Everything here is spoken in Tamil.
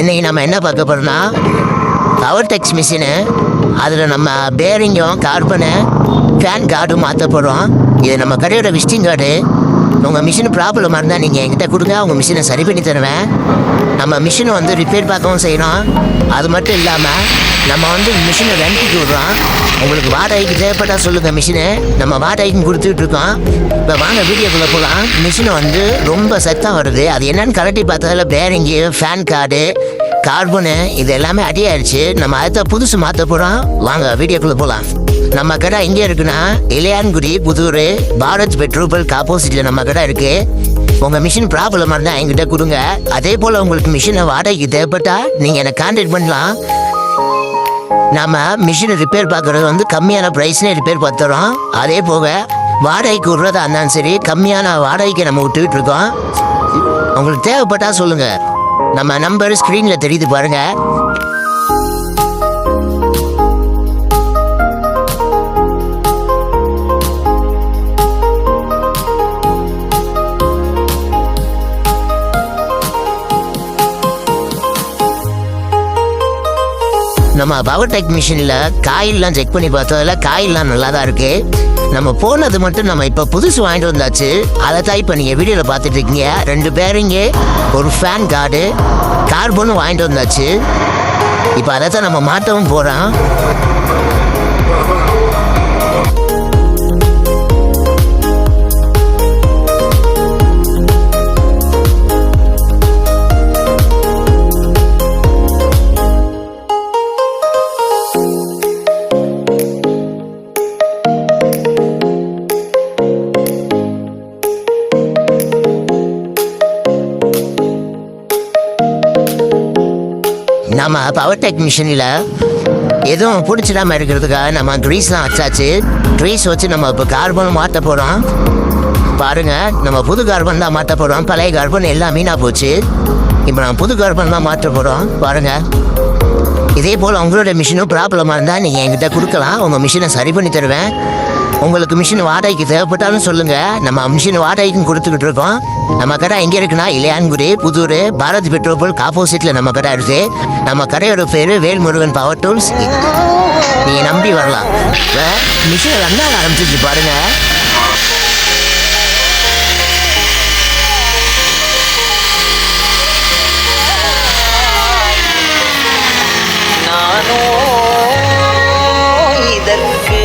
இன்னைக்கு நம்ம என்ன பார்க்க போறோம்னா பவர் டெக்ஸ் மிஷினு. அதில் நம்ம பேரிங்கும் கார்பனு ஃபேன் கார்டும் மாற்ற போகிறோம். இது நம்ம கடையோட விசிட்டிங் கார்டு. உங்கள் மிஷின் ப்ராப்ளமாக இருந்தால் நீங்கள் என்கிட்ட கொடுங்க, உங்கள் மிஷினை சரி பண்ணி தருவேன். நம்ம மிஷினை வந்து ரிப்பேர் பார்க்கவும் செய்யணும். அது மட்டும் இல்லாமல் நம்ம வந்து மிஷினை ரெண்டுக்கு விடுறோம். உங்களுக்கு வாடகைக்கு தேவைப்பட்டால் சொல்லுங்கள், மிஷினை நம்ம வாடகைக்கும் கொடுத்துட்ருக்கோம். இப்போ வாங்க வீடியோக்குள்ளே போகலாம். மிஷினை வந்து ரொம்ப சத்தம் வருது. அது என்னென்னு கலட்டி பார்த்ததில் பேரிங்கு ஃபேன் கார்டு கார்பனு இது எல்லாமே அடியாயிடுச்சு. நம்ம அடுத்த புதுசு மாற்ற போகிறோம். வாங்க வீடியோக்குள்ளே போகலாம். நம்ம கடை எங்கே இருக்குன்னா இளையான்குடி புதூர் பாரத் பெட்ரோல் பங்க் ஆப்போசிட்டில் நம்ம கடை இருக்குது. உங்கள் மிஷின் ப்ராப்ளமாக இருந்தால் என்கிட்ட கொடுங்க. அதே போல் உங்களுக்கு மிஷினை வாடகைக்கு தேவைப்பட்டால் நீங்கள் என்னை கான்டாக்ட் பண்ணலாம். நம்ம மிஷினை ரிப்பேர் பார்க்குறது வந்து கம்மியான ப்ரைஸ்னே ரிப்பேர் பார்த்துறோம். அதே போக வாடகைக்கு விட்றதா இருந்தாலும் சரி, கம்மியான வாடகைக்கு நம்ம விட்டுக்கிட்டு இருக்கோம். உங்களுக்கு தேவைப்பட்டால் சொல்லுங்கள். நம்ம நம்பர் ஸ்க்ரீனில் தெரியுது பாருங்கள். நம்ம பவர் டெக் மிஷினில் காயிலெலாம் செக் பண்ணி பார்த்ததில் காயிலெலாம் நல்லா தான் இருக்குது. நம்ம போனது மட்டும் நம்ம இப்போ புதுசு வாங்கிட்டு வந்தாச்சு. அதை தான் இப்போ நீங்கள் வீடியோவில் பார்த்துட்டு இருக்கீங்க. 2 பேரிங்கு ஒரு ஃபேன் கார்டு கார்பனும் வாங்கிட்டு வந்தாச்சு. இப்போ அதை தான் நம்ம மாற்றவும் போகிறோம். நம்ம பவர் டெக் மிஷினில் எதுவும் பிடிச்சிடாமல் இருக்கிறதுக்காக நம்ம க்ரீஸ்லாம் வச்சாச்சு. க்ரீஸ் வச்சு நம்ம இப்போ கார்பனும் மாற்ற போகிறோம். பாருங்கள், நம்ம புது கார்பன் தான் மாற்ற போகிறோம். பழைய கார்பன் எல்லாம் வீணாக போச்சு. இப்போ நம்ம புது கார்பன் தான் மாற்ற போகிறோம். பாருங்கள், இதே போல் உங்களோட மிஷினும் ப்ராப்ளமாக இருந்தால் நீங்கள் என்கிட்ட கொடுக்கலாம். உங்கள் மிஷினை சரி பண்ணி தருவேன். உங்களுக்கு மிஷின் வாடகைக்கு தேவைப்பட்டாலும் சொல்லுங்கள். நம்ம மிஷின் வாடகைக்கும் கொடுத்துக்கிட்டு இருக்கோம். நம்ம கடை எங்கே இருக்குன்னா இளையான்குடி புதூர் பாரத் பெட்ரோல் பங்க் ஆப்போசிட்டில் நம்ம கடை இருக்குது. நம்ம கடையோட பேர் வேல்முருகன் பவர் டூல்ஸ். நீங்கள் நம்பி வரலாம். மிஷினை நல்லா ஆரம்பிச்சிச்சு பாருங்கள். இதற்கு